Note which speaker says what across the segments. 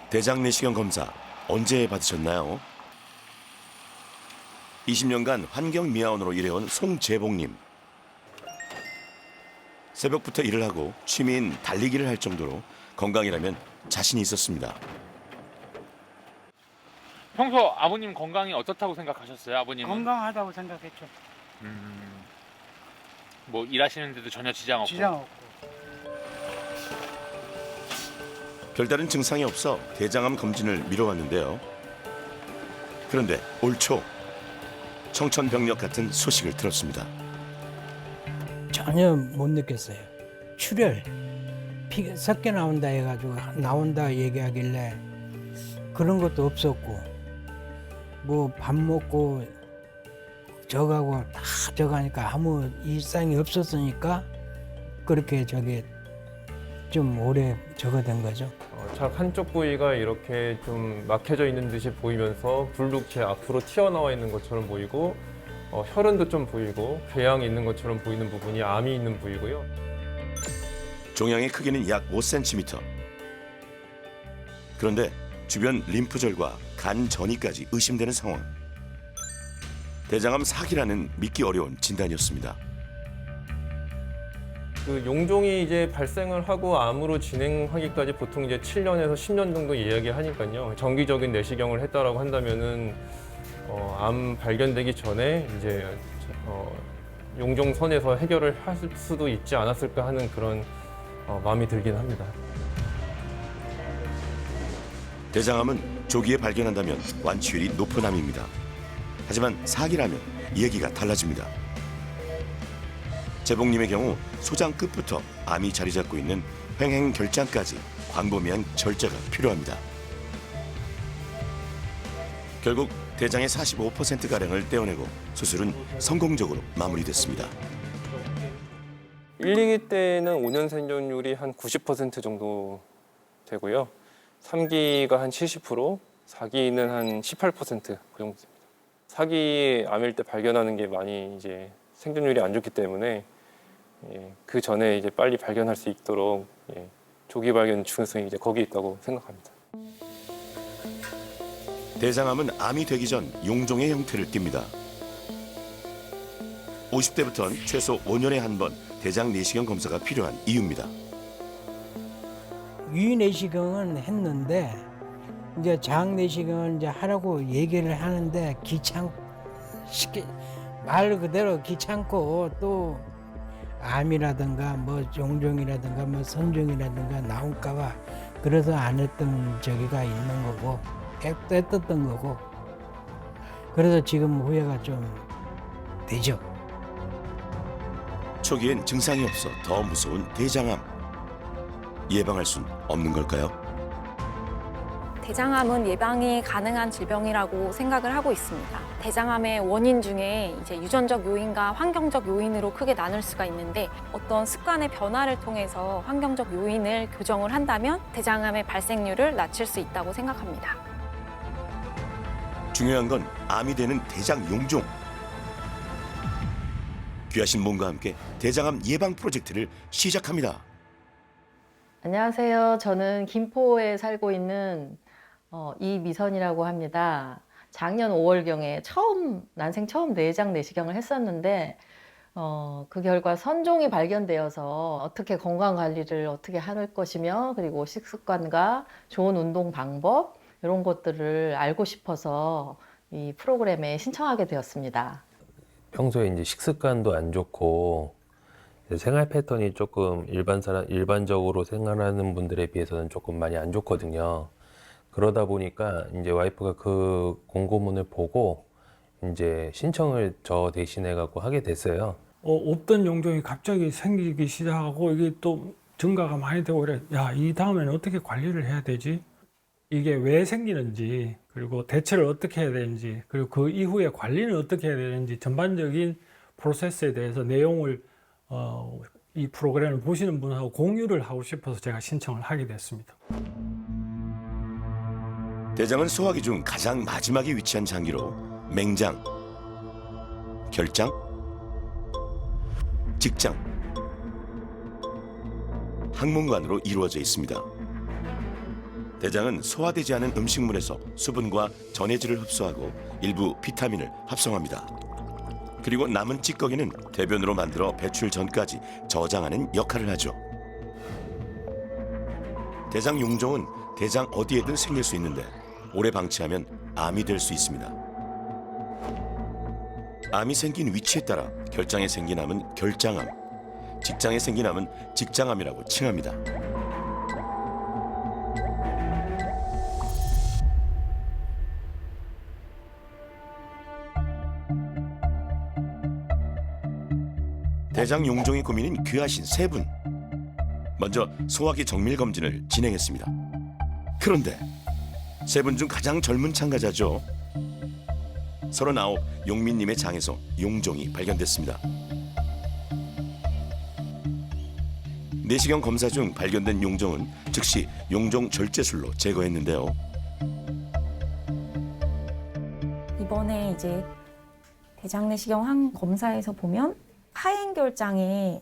Speaker 1: 대장 내시경 검사 언제 받으셨나요? 20년간 환경미화원으로 일해온 송재봉님. 새벽부터 일을 하고 취미인 달리기를 할 정도로 건강이라면 자신이 있었습니다.
Speaker 2: 평소 아버님 건강이 어떻다고 생각하셨어요? 아버님은?
Speaker 3: 건강하다고 생각했죠.
Speaker 2: 뭐 일하시는데도 전혀 지장 없고.
Speaker 3: 지장 없고.
Speaker 1: 별다른 증상이 없어 대장암 검진을 미뤄왔는데요. 그런데 올 초 청천벽력 같은 소식을 들었습니다.
Speaker 4: 전혀 못 느꼈어요. 출혈, 피가 섞여 나온다 해가지고 나온다 얘기하길래 그런 것도 없었고 뭐 밥 먹고 저가고 다 저가니까 아무 일상이 없었으니까 그렇게 저게 좀 오래 저거 된 거죠.
Speaker 5: 작 한쪽 부위가 이렇게 좀 막혀져 있는 듯이 보이면서 불룩체 앞으로 튀어나와 있는 것처럼 보이고 혈흔도 좀 보이고 궤양이 있는 것처럼 보이는 부분이 암이 있는 부위고요.
Speaker 1: 종양의 크기는 약 5cm. 그런데 주변 림프절과 간 전이까지 의심되는 상황. 대장암 사기라는 믿기 어려운 진단이었습니다.
Speaker 5: 그 용종이 이제 발생을 하고 암으로 진행하기까지 보통 이제 7년에서 10년 정도 이야기하니까요. 정기적인 내시경을 했다라고 한다면은 암 발견되기 전에 이제 용종 선에서 해결을 할 수도 있지 않았을까 하는 그런 마음이 들긴 합니다.
Speaker 1: 대장암은 조기에 발견한다면 완치율이 높은 암입니다. 하지만 사기라면 이야기가 달라집니다. 재봉님의 경우 소장 끝부터 암이 자리 잡고 있는 횡행결장까지 광범위한 절차가 필요합니다. 결국 대장의 45%가량을 떼어내고 수술은 성공적으로 마무리됐습니다.
Speaker 5: 1, 2기 때는 5년 생존율이 한 90% 정도 되고요. 3기가 한 70%, 4기는 한 18%그 정도 됩니다. 4기 암일 때 발견하는 게 많이 이제 생존율이 안 좋기 때문에 그 전에 이제 빨리 발견할 수 있도록 조기 발견 중요성이 이제 거기에 있다고 생각합니다.
Speaker 1: 대장암은 암이 되기 전 용종의 형태를 띱니다. 50대부터는 최소 5년에 한 번 대장 내시경 검사가 필요한 이유입니다.
Speaker 4: 위내시경은 했는데 이제 장 내시경을 이제 하라고 얘기를 하는데 말 그대로 귀찮고 또 암이라든가 뭐 용종이라든가 뭐 선종이라든가 나올까봐 그래서 안 했던 저기가 있는 거고 떼떴던 거고 그래서 지금 후회가 좀 되죠.
Speaker 1: 초기엔 증상이 없어 더 무서운 대장암. 예방할 순 없는 걸까요?
Speaker 6: 대장암은 예방이 가능한 질병이라고 생각을 하고 있습니다. 대장암의 원인 중에 이제 유전적 요인과 환경적 요인으로 크게 나눌 수가 있는데 어떤 습관의 변화를 통해서 환경적 요인을 교정을 한다면 대장암의 발생률을 낮출 수 있다고 생각합니다.
Speaker 1: 중요한 건 암이 되는 대장 용종. 귀하신 몸과 함께 대장암 예방 프로젝트를 시작합니다.
Speaker 7: 안녕하세요. 저는 김포에 살고 있는 이미선이라고 합니다. 작년 5월경에 난생 처음 내장 내시경을 했었는데 그 결과 선종이 발견되어서 어떻게 건강관리를 어떻게 할 것이며 그리고 식습관과 좋은 운동 방법 이런 것들을 알고 싶어서 이 프로그램에 신청하게 되었습니다.
Speaker 8: 평소에 이제 식습관도 안 좋고 생활 패턴이 조금 일반적으로 생활하는 분들에 비해서는 조금 많이 안 좋거든요. 그러다 보니까 이제 와이프가 그 공고문을 보고 이제 신청을 저 대신해 갖고 하게 됐어요.
Speaker 9: 없던 용종이 갑자기 생기기 시작하고 이게 또 증가가 많이 되고 그래. 야, 이 다음에는 어떻게 관리를 해야 되지? 이게 왜 생기는지, 그리고 대처를 어떻게 해야 되는지, 그리고 그 이후에 관리는 어떻게 해야 되는지 전반적인 프로세스에 대해서 내용을 이 프로그램을 보시는 분하고 공유를 하고 싶어서 제가 신청을 하게 됐습니다.
Speaker 1: 대장은 소화기 중 가장 마지막에 위치한 장기로 맹장, 결장, 직장, 항문관으로 이루어져 있습니다. 대장은 소화되지 않은 음식물에서 수분과 전해질을 흡수하고 일부 비타민을 합성합니다. 그리고 남은 찌꺼기는 대변으로 만들어 배출 전까지 저장하는 역할을 하죠. 대장 용종은 대장 어디에든 생길 수 있는데 오래 방치하면 암이 될 수 있습니다. 암이 생긴 위치에 따라 결장에 생긴 암은 결장암, 직장에 생긴 암은 직장암이라고 칭합니다. 대장 용종이 고민인 귀하신 세 분. 먼저 소화기 정밀 검진을 진행했습니다. 그런데 세 분 중 가장 젊은 참가자죠. 39 용민님의 장에서 용종이 발견됐습니다. 내시경 검사 중 발견된 용종은 즉시 용종 절제술로 제거했는데요.
Speaker 6: 이번에 이제 대장 내시경 항 검사에서 보면 하행결장에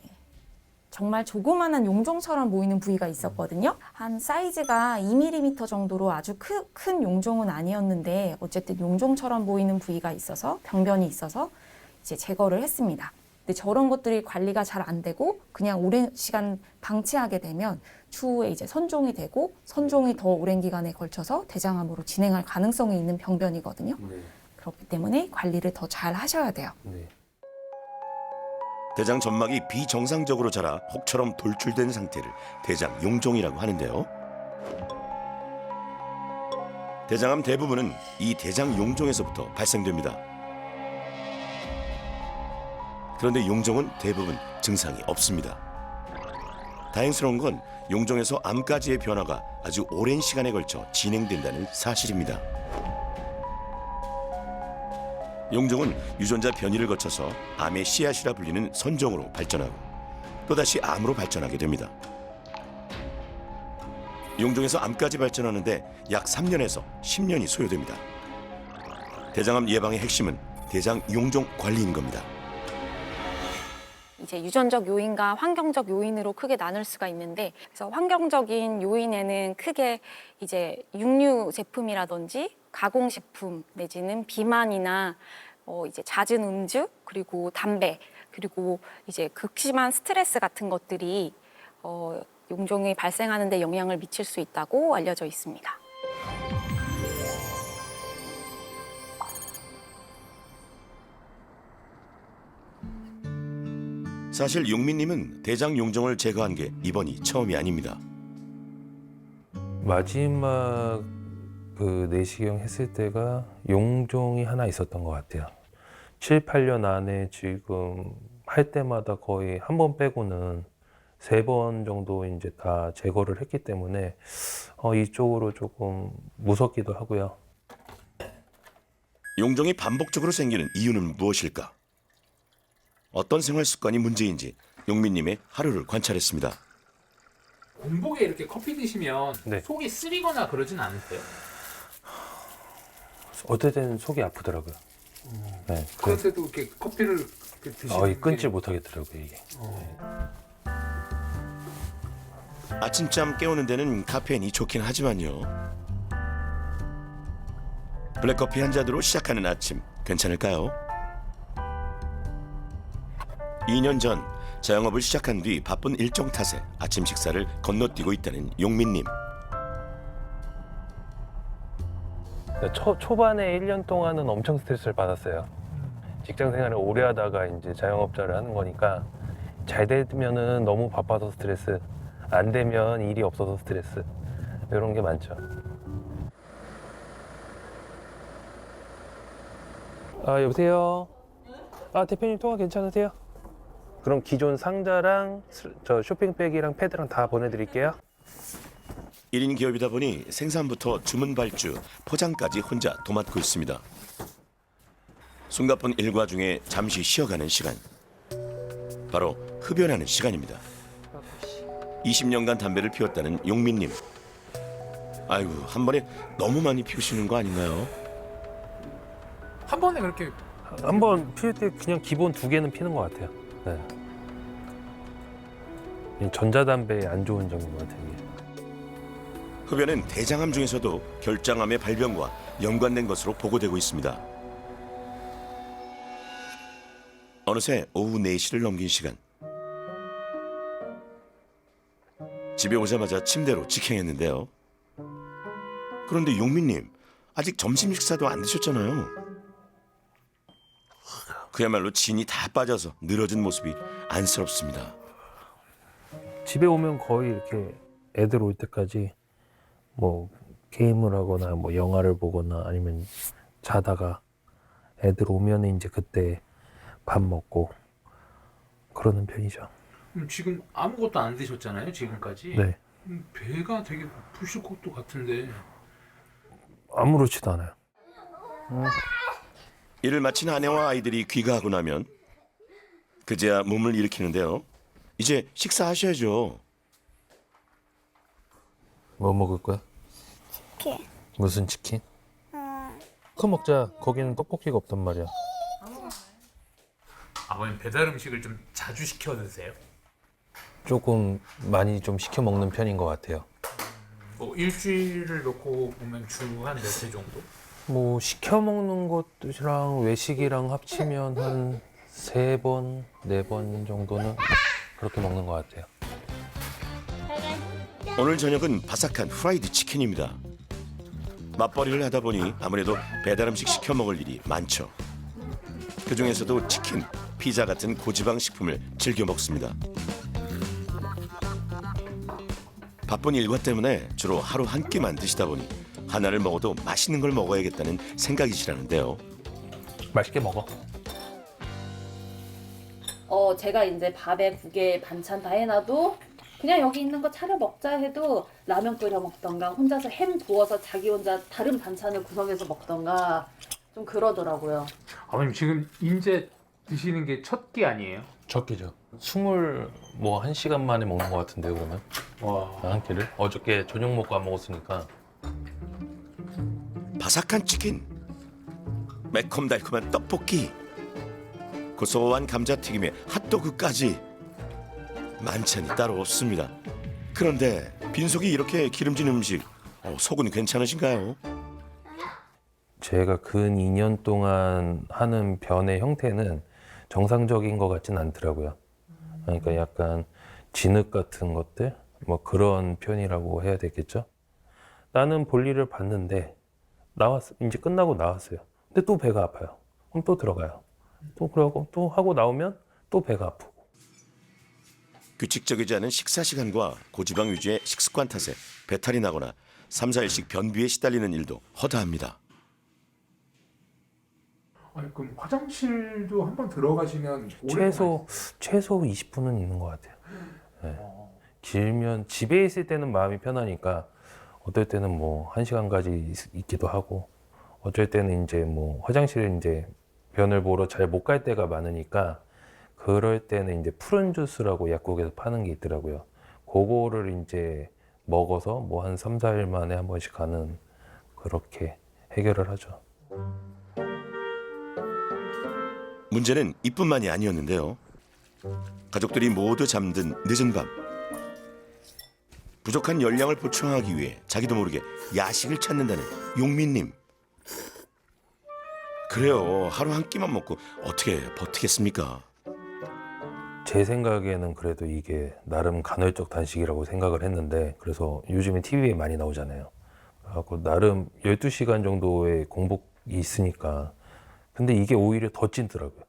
Speaker 6: 정말 조그마한 용종처럼 보이는 부위가 있었거든요. 한 사이즈가 2mm 정도로 아주 큰 용종은 아니었는데 어쨌든 용종처럼 보이는 부위가 있어서 병변이 있어서 이제 제거를 했습니다. 근데 저런 것들이 관리가 잘 안 되고 그냥 오랜 시간 방치하게 되면 추후에 이제 선종이 되고 선종이 더 오랜 기간에 걸쳐서 대장암으로 진행할 가능성이 있는 병변이거든요.
Speaker 8: 네.
Speaker 6: 그렇기 때문에 관리를 더 잘 하셔야 돼요.
Speaker 8: 네.
Speaker 1: 대장 점막이 비정상적으로 자라 혹처럼 돌출된 상태를 대장 용종이라고 하는데요. 대장암 대부분은 이 대장 용종에서부터 발생됩니다. 그런데 용종은 대부분 증상이 없습니다. 다행스러운 건 용종에서 암까지의 변화가 아주 오랜 시간에 걸쳐 진행된다는 사실입니다. 용종은 유전자 변이를 거쳐서 암의 씨앗이라 불리는 선종으로 발전하고 또다시 암으로 발전하게 됩니다. 용종에서 암까지 발전하는데 약 3년에서 10년이 소요됩니다. 대장암 예방의 핵심은 대장 용종 관리인 겁니다.
Speaker 6: 이제 유전적 요인과 환경적 요인으로 크게 나눌 수가 있는데, 그래서 환경적인 요인에는 크게 이제 육류 제품이라든지 가공식품 내지는 비만이나 이제 잦은 음주, 그리고 담배, 그리고 이제 극심한 스트레스 같은 것들이 용종이 발생하는 데 영향을 미칠 수 있다고 알려져 있습니다.
Speaker 1: 사실 용민님은 대장 용종을 제거한 게 이번이 처음이 아닙니다.
Speaker 8: 마지막 그 내시경 했을 때가 용종이 하나 있었던 것 같아요. 7, 8년 안에 지금 할 때마다 거의 한 번 빼고는 3번 정도 이제 다 제거를 했기 때문에 이쪽으로 조금 무섭기도 하고요.
Speaker 1: 용종이 반복적으로 생기는 이유는 무엇일까? 어떤 생활 습관이 문제인지 용민님의 하루를 관찰했습니다.
Speaker 2: 공복에 이렇게 커피 드시면
Speaker 8: 네.
Speaker 2: 속이 쓰리거나 그러진 않으세요?
Speaker 8: 어떨 때는 속이 아프더라고요. 네,
Speaker 2: 그럴 때도 이렇게 커피를 이렇게 드시는
Speaker 8: 끊지 못하겠더라고요 이게.
Speaker 1: 아침잠 깨우는 데는 카페인이 좋긴 하지만요. 블랙커피 한 잔으로 시작하는 아침 괜찮을까요? 2년 전 자영업을 시작한 뒤 바쁜 일정 탓에 아침 식사를 건너뛰고 있다는 용민님.
Speaker 8: 초반에 1년 동안은 엄청 스트레스를 받았어요. 직장 생활을 오래 하다가 이제 자영업자를 하는 거니까 잘 되면은 너무 바빠서 스트레스, 안 되면 일이 없어서 스트레스, 이런 게 많죠. 여보세요? 대표님 통화 괜찮으세요? 그럼 기존 상자랑 저 쇼핑백이랑 패드랑 다 보내드릴게요.
Speaker 1: 1인 기업이다 보니 생산부터 주문 발주, 포장까지 혼자 도맡고 있습니다. 숨가쁜 일과 중에 잠시 쉬어가는 시간. 바로 흡연하는 시간입니다. 20년간 담배를 피웠다는 용민님. 아이고, 한 번에 너무 많이 피우시는 거 아닌가요?
Speaker 2: 한 번에 그렇게
Speaker 8: 한번 피울 때 그냥 기본 2개는 피는 것 같아요. 네. 전자담배에 안 좋은 점인 것 같아요. 이게.
Speaker 1: 흡연은 대장암 중에서도 결장암의 발병과 연관된 것으로 보고되고 있습니다. 어느새 오후 4시를 넘긴 시간. 집에 오자마자 침대로 직행했는데요. 그런데 용민님, 아직 점심 식사도 안 드셨잖아요. 그야말로 진이 다 빠져서 늘어진 모습이 안쓰럽습니다.
Speaker 8: 집에 오면 거의 이렇게 애들 올 때까지 뭐 게임을 하거나 뭐 영화를 보거나 아니면 자다가 애들 오면 이제 그때 밥 먹고 그러는 편이죠.
Speaker 2: 지금 아무것도 안 드셨잖아요, 지금까지.
Speaker 8: 네.
Speaker 2: 배가 되게 고프실 것도 같은데.
Speaker 8: 아무렇지도 않아요.
Speaker 1: 일을 마친 아내와 아이들이 귀가하고 나면 그제야 몸을 일으키는데요. 이제 식사하셔야죠.
Speaker 8: 뭐 먹을 거야?
Speaker 3: 치킨.
Speaker 8: 무슨 치킨? 그거 먹자. 거기는 떡볶이가 없단 말이야.
Speaker 2: 아버님 배달 음식을 좀 자주 시켜 드세요?
Speaker 8: 조금 많이 좀 시켜 먹는 편인 것 같아요.
Speaker 2: 뭐 일주일을 놓고 보면 주 한 몇 회 정도?
Speaker 8: 뭐 시켜 먹는 것이랑 외식이랑 합치면 한 3번, 4번 정도는 그렇게 먹는 것 같아요.
Speaker 1: 오늘 저녁은 바삭한 프라이드 치킨입니다. 맞벌이를 하다 보니 아무래도 배달 음식 시켜 먹을 일이 많죠. 그 중에서도 치킨, 피자 같은 고지방 식품을 즐겨 먹습니다. 바쁜 일과 때문에 주로 하루 한 끼만 드시다 보니 하나를 먹어도 맛있는 걸 먹어야겠다는 생각이시라는데요.
Speaker 8: 맛있게 먹어.
Speaker 10: 제가 이제 밥에 국에 반찬 다 해놔도 그냥 여기 있는 거 차려 먹자 해도 라면 끓여 먹던가 혼자서 햄 구워서 자기 혼자 다른 반찬을 구성해서 먹던가 좀 그러더라고요.
Speaker 2: 아버님 지금 인제 드시는 게 첫 끼 아니에요?
Speaker 8: 첫 끼죠. 21시간 만에 먹는 것 같은데요, 그러면?
Speaker 2: 와.
Speaker 8: 한 끼를? 어저께 저녁 먹고 안 먹었으니까.
Speaker 1: 바삭한 치킨, 매콤달콤한 떡볶이, 고소한 감자튀김에 핫도그까지 만찬이 따로 없습니다. 그런데 빈속이 이렇게 기름진 음식, 속은 괜찮으신가요?
Speaker 8: 제가 근 2년 동안 하는 변의 형태는 정상적인 것 같진 않더라고요. 그러니까 약간 진흙 같은 것들, 뭐 그런 편이라고 해야 되겠죠. 나는 볼일을 봤는데 이제 끝나고 나왔어요. 근데 또 배가 아파요. 그럼 또 들어가요. 또 그러고 또 하고 나오면 또 배가 아프고.
Speaker 1: 규칙적이지 않은 식사 시간과 고지방 위주의 식습관 탓에 배탈이 나거나 3, 4일씩 변비에 시달리는 일도 허다합니다.
Speaker 2: 아니 그럼 화장실도 한번 들어가시면
Speaker 8: 최소 20분은 있는 것 같아요. 네. 길면 집에 있을 때는 마음이 편하니까 어떨 때는 뭐 1시간까지 있기도 하고 어쩔 때는 이제 뭐 화장실에 이제 변을 보러 잘 못 갈 때가 많으니까 그럴 때는 이제 푸른 주스라고 약국에서 파는 게 있더라고요. 그거를 이제 먹어서 뭐 한 3, 4일 만에 한 번씩 가는 그렇게 해결을 하죠.
Speaker 1: 문제는 이뿐만이 아니었는데요. 가족들이 모두 잠든 늦은 밤. 부족한 열량을 보충하기 위해 자기도 모르게 야식을 찾는다는 용민님. 그래요. 하루 한 끼만 먹고 어떻게 버티겠습니까?
Speaker 8: 제 생각에는 그래도 이게 나름 간헐적 단식이라고 생각을 했는데 그래서 요즘에 TV에 많이 나오잖아요. 그래갖고 나름 12시간 정도의 공복이 있으니까 근데 이게 오히려 더 찐더라고요.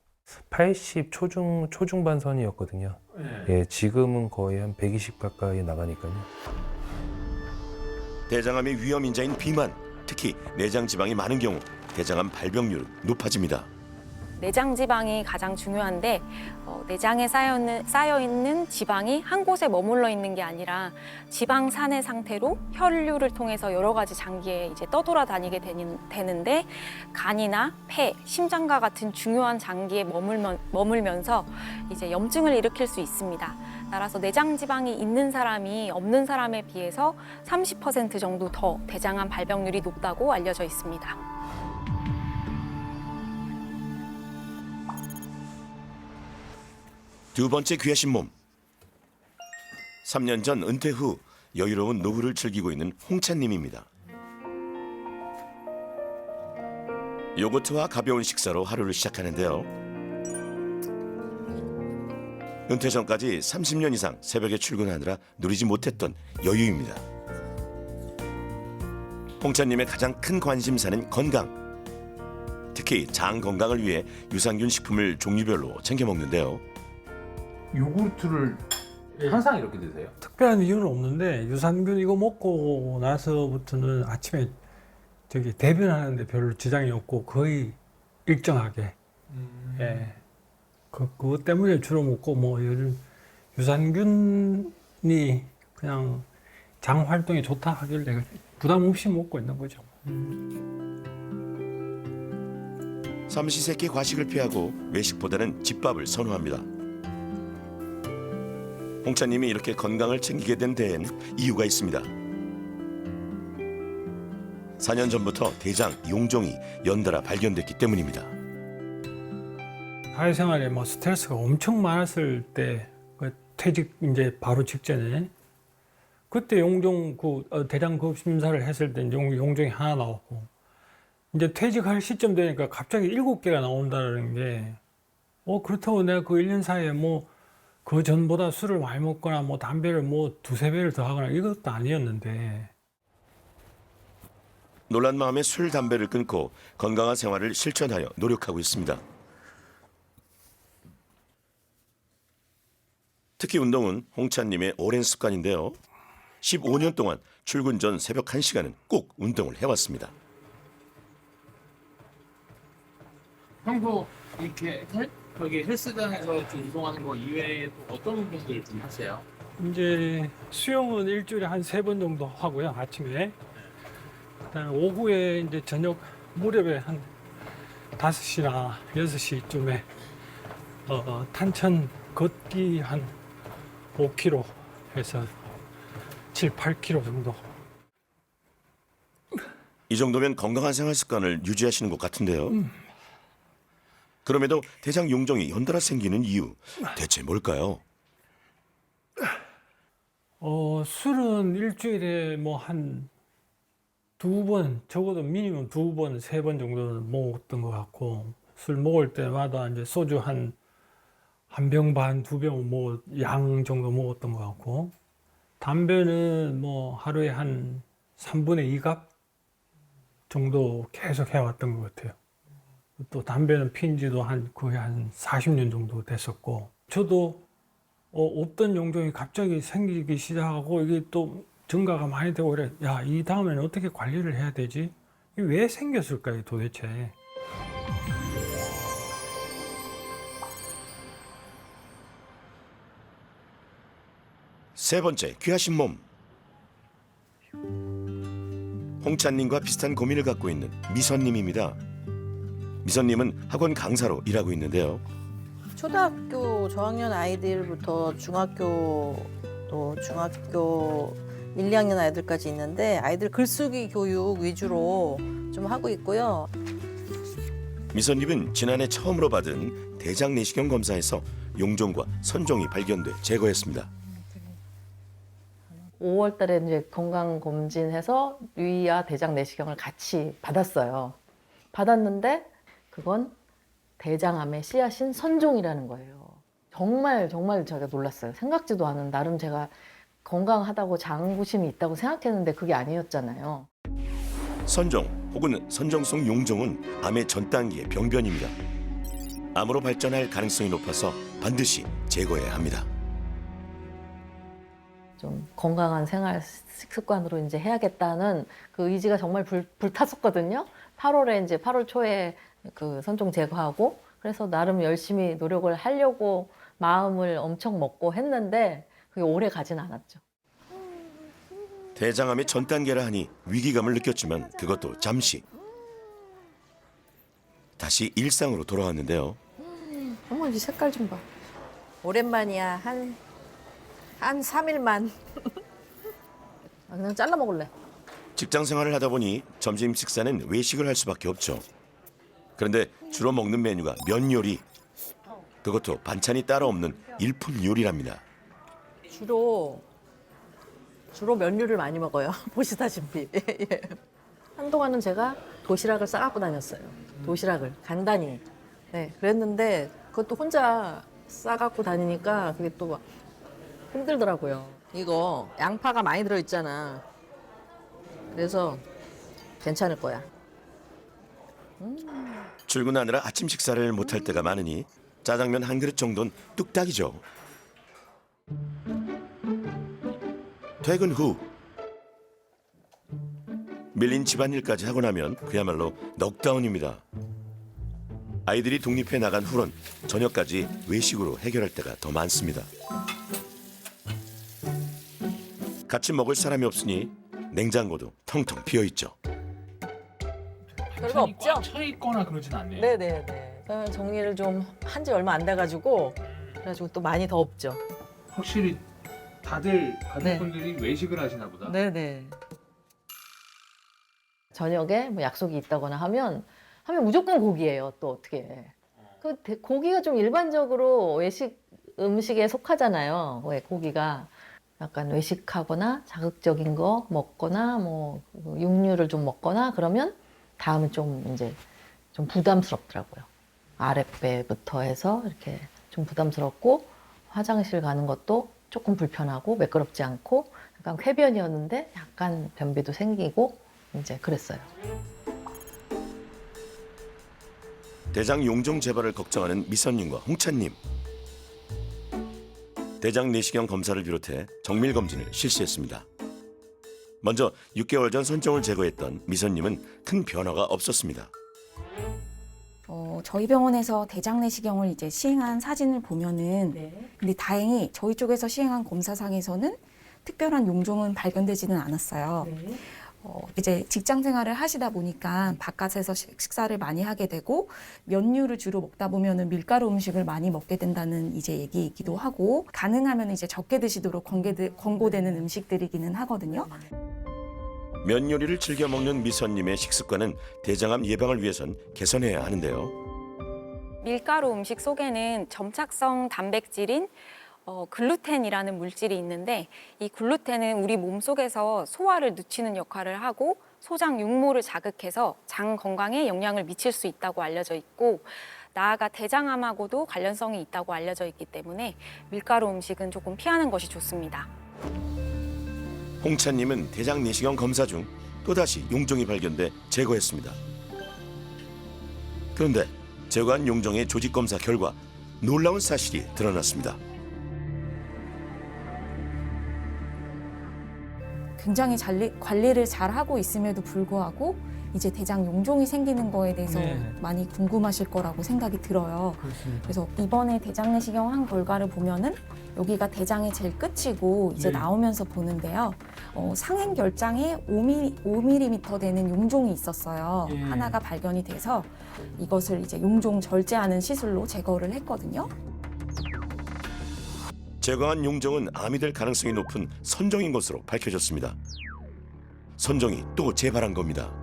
Speaker 8: 80 초중반 선이었거든요. 예, 지금은 거의 한 120 가까이 나가니까요.
Speaker 1: 대장암의 위험 인자인 비만, 특히 내장 지방이 많은 경우 대장암 발병률은 높아집니다.
Speaker 6: 내장 지방이 가장 중요한데 내장에 쌓여 있는 지방이 한 곳에 머물러 있는 게 아니라 지방산의 상태로 혈류를 통해서 여러 가지 장기에 이제 떠돌아다니게 되는데 간이나 폐, 심장과 같은 중요한 장기에 머물면서 이제 염증을 일으킬 수 있습니다. 따라서 내장 지방이 있는 사람이 없는 사람에 비해서 30% 정도 더 대장암 발병률이 높다고 알려져 있습니다.
Speaker 1: 두 번째 귀하신 몸. 3년 전 은퇴 후 여유로운 노후를 즐기고 있는 홍찬님입니다. 요거트와 가벼운 식사로 하루를 시작하는데요. 은퇴 전까지 30년 이상 새벽에 출근하느라 누리지 못했던 여유입니다. 홍찬님의 가장 큰 관심사는 건강. 특히 장 건강을 위해 유산균 식품을 종류별로 챙겨 먹는데요.
Speaker 3: 요구르트를 항상 이렇게 드세요?
Speaker 9: 특별한 이유는 없는데 유산균 이거 먹고 나서부터는 아침에 저기 대변하는데 별로 지장이 없고 거의 일정하게. 예. 그것 때문에 주로 먹고 뭐 요즘 유산균이 그냥 장 활동에 좋다 하길래 부담 없이 먹고 있는 거죠.
Speaker 1: 삼시세끼 과식을 피하고 외식보다는 집밥을 선호합니다. 홍찬님이 이렇게 건강을 챙기게 된 데에는 이유가 있습니다. 4년 전부터 대장 용종이 연달아 발견됐기 때문입니다.
Speaker 9: 사회생활에 뭐 스트레스가 엄청 많았을 때 퇴직 이제 바로 직전에 그때 용종 대장 급 심사를 했을 때 용종이 하나 나왔고 이제 퇴직할 시점 되니까 갑자기 7개가 나온다는 게 그렇다고 내가 그 1년 사이에 뭐 그 전보다 술을 많이 먹거나 뭐 담배를 뭐 2-3배를 더 하거나 이것도 아니었는데
Speaker 1: 놀란 마음에 술, 담배를 끊고 건강한 생활을 실천하여 노력하고 있습니다. 특히 운동은 홍찬님의 오랜 습관인데요. 15년 동안 출근 전 새벽 1시간은 꼭 운동을 해왔습니다.
Speaker 3: 평소 이렇게 여기 헬스장에서 좀 운동하는 거 이외에 또 어떤 운동들 좀 하세요?
Speaker 9: 이제 수영은 일주일에 한 3번 정도 하고요. 아침에. 그다음에 오후에 이제 저녁 무렵에 한 5시나 6시쯤에 탄천 걷기 한 5km 해서 7-8km 정도.
Speaker 1: 이 정도면 건강한 생활 습관을 유지하시는 것 같은데요. 그럼에도 대장 용종이 연달아 생기는 이유 대체 뭘까요?
Speaker 9: 술은 일주일에 뭐 한 2번, 적어도 미니멈 2번, 3번 정도는 먹었던 것 같고 술 먹을 때마다 이제 소주 한 병 반, 2병 뭐 양 정도 먹었던 것 같고 담배는 뭐 하루에 한 3분의 2갑 정도 계속 해왔던 것 같아요. 또 담배는 피운 지도 거의 한 40년 정도 됐었고 저도 없던 용종이 갑자기 생기기 시작하고 이게 또 증가가 많이 되고 그래. 야, 이 다음에는 어떻게 관리를 해야 되지? 이게 왜 생겼을까요, 도대체?
Speaker 1: 세 번째, 귀하신 몸. 홍찬님과 비슷한 고민을 갖고 있는 미선님입니다. 미선님은 학원 강사로 일하고 있는데요.
Speaker 11: 초등학교 저학년 아이들부터 중학교 1, 2학년 아이들까지 있는데 아이들 글쓰기 교육 위주로 좀 하고 있고요.
Speaker 1: 미선님은 지난해 처음으로 받은 대장 내시경 검사에서 용종과 선종이 발견돼 제거했습니다.
Speaker 7: 5월 달에 이제 건강검진해서 위와 대장 내시경을 같이 받았어요. 받았는데 그건 대장암의 씨앗인 선종이라는 거예요. 정말 제가 놀랐어요. 생각지도 않은 나름 제가 건강하다고 장구심이 있다고 생각했는데 그게 아니었잖아요.
Speaker 1: 선종 혹은 선종성 용종은 암의 전 단계의 병변입니다. 암으로 발전할 가능성이 높아서 반드시 제거해야 합니다.
Speaker 7: 좀 건강한 생활 습관으로 이제 해야겠다는 그 의지가 정말 불탔었거든요. 8월 초에 그 선종 제거하고 그래서 나름 열심히 노력을 하려고 마음을 엄청 먹고 했는데 그게 오래 가진 않았죠.
Speaker 1: 대장암의 전 단계라 하니 위기감을 느꼈지만 그것도 잠시. 다시 일상으로 돌아왔는데요.
Speaker 11: 어머, 이 색깔 좀 봐. 오랜만이야. 한 3일만.
Speaker 7: 그냥 잘라 먹을래.
Speaker 1: 직장 생활을 하다 보니 점심 식사는 외식을 할 수밖에 없죠. 그런데 주로 먹는 메뉴가 면 요리. 그것도 반찬이 따로 없는 일품 요리랍니다.
Speaker 11: 주로
Speaker 7: 주로 면류를 많이 먹어요. 보시다시피. 예. 한동안은 제가 도시락을 싸갖고 다녔어요. 도시락을 간단히. 네, 그랬는데 그것도 혼자 싸갖고 다니니까 그게 또 막 힘들더라고요. 이거 양파가 많이 들어있잖아. 그래서 괜찮을 거야.
Speaker 1: 출근하느라 아침 식사를 못할 때가 많으니 짜장면 한 그릇 정도는 뚝딱이죠. 퇴근 후 밀린 집안일까지 하고 나면 그야말로 넉다운입니다. 아이들이 독립해 나간 후론 저녁까지 외식으로 해결할 때가 더 많습니다. 같이 먹을 사람이 없으니 냉장고도 텅텅 비어있죠.
Speaker 7: 별거 없죠?
Speaker 3: 꽉 차 있거나 그러진 않네요.
Speaker 7: 네네네. 저는 정리를 좀 한 지 얼마 안 돼가지고 그래가지고 또 많이 더 없죠.
Speaker 3: 확실히 다들
Speaker 7: 네.
Speaker 3: 가족분들이 외식을 하시나 보다.
Speaker 7: 네네. 저녁에 뭐 약속이 있다거나 하면 무조건 고기예요. 또 어떻게? 고기가 좀 일반적으로 외식 음식에 속하잖아요. 왜 고기가 약간 외식하거나 자극적인 거 먹거나 뭐 육류를 좀 먹거나 그러면 다음은 좀 이제 좀 부담스럽더라고요. 아랫배부터 해서 이렇게 좀 부담스럽고 화장실 가는 것도 조금 불편하고 매끄럽지 않고 약간 쾌변이었는데 약간 변비도 생기고 이제 그랬어요.
Speaker 1: 대장 용종 재발을 걱정하는 미선님과 홍찬님. 대장 내시경 검사를 비롯해 정밀 검진을 실시했습니다. 먼저 6개월 전 선종을 제거했던 미선님은 큰 변화가 없었습니다.
Speaker 12: 저희 병원에서 대장 내시경을 이제 시행한 사진을 보면은 근데 다행히 저희 쪽에서 시행한 검사상에서는 특별한 용종은 발견되지는 않았어요. 이제 직장 생활을 하시다 보니까 바깥에서 식사를 많이 하게 되고 면류를 주로 먹다 보면은 밀가루 음식을 많이 먹게 된다는 이제 얘기이기도 하고 가능하면 이제 적게 드시도록 권고되는 음식들이기는 하거든요.
Speaker 1: 면 요리를 즐겨 먹는 미선님의 식습관은 대장암 예방을 위해선 개선해야 하는데요.
Speaker 6: 밀가루 음식 속에는 점착성 단백질인 글루텐이라는 물질이 있는데 이 글루텐은 우리 몸속에서 소화를 늦추는 역할을 하고 소장 육모를 자극해서 장 건강에 영향을 미칠 수 있다고 알려져 있고 나아가 대장암하고도 관련성이 있다고 알려져 있기 때문에 밀가루 음식은 조금 피하는 것이 좋습니다.
Speaker 1: 홍찬님은 대장 내시경 검사 중 또다시 용종이 발견돼 제거했습니다. 그런데 제거한 용종의 조직 검사 결과 놀라운 사실이 드러났습니다.
Speaker 12: 굉장히 관리를 잘 하고 있음에도 불구하고 이제 대장 용종이 생기는 거에 대해서 많이 궁금하실 거라고 생각이 들어요.
Speaker 9: 그렇습니다.
Speaker 12: 그래서 이번에 대장 내시경 한 결과를 보면은 여기가 대장의 제일 끝이고 이제 나오면서 보는데요. 상행 결장에 5mm 되는 용종이 있었어요. 하나가 발견이 돼서 이것을 이제 용종 절제하는 시술로 제거를 했거든요.
Speaker 1: 제거한 용종은 암이 될 가능성이 높은 선종인 것으로 밝혀졌습니다. 선종이 또 재발한 겁니다.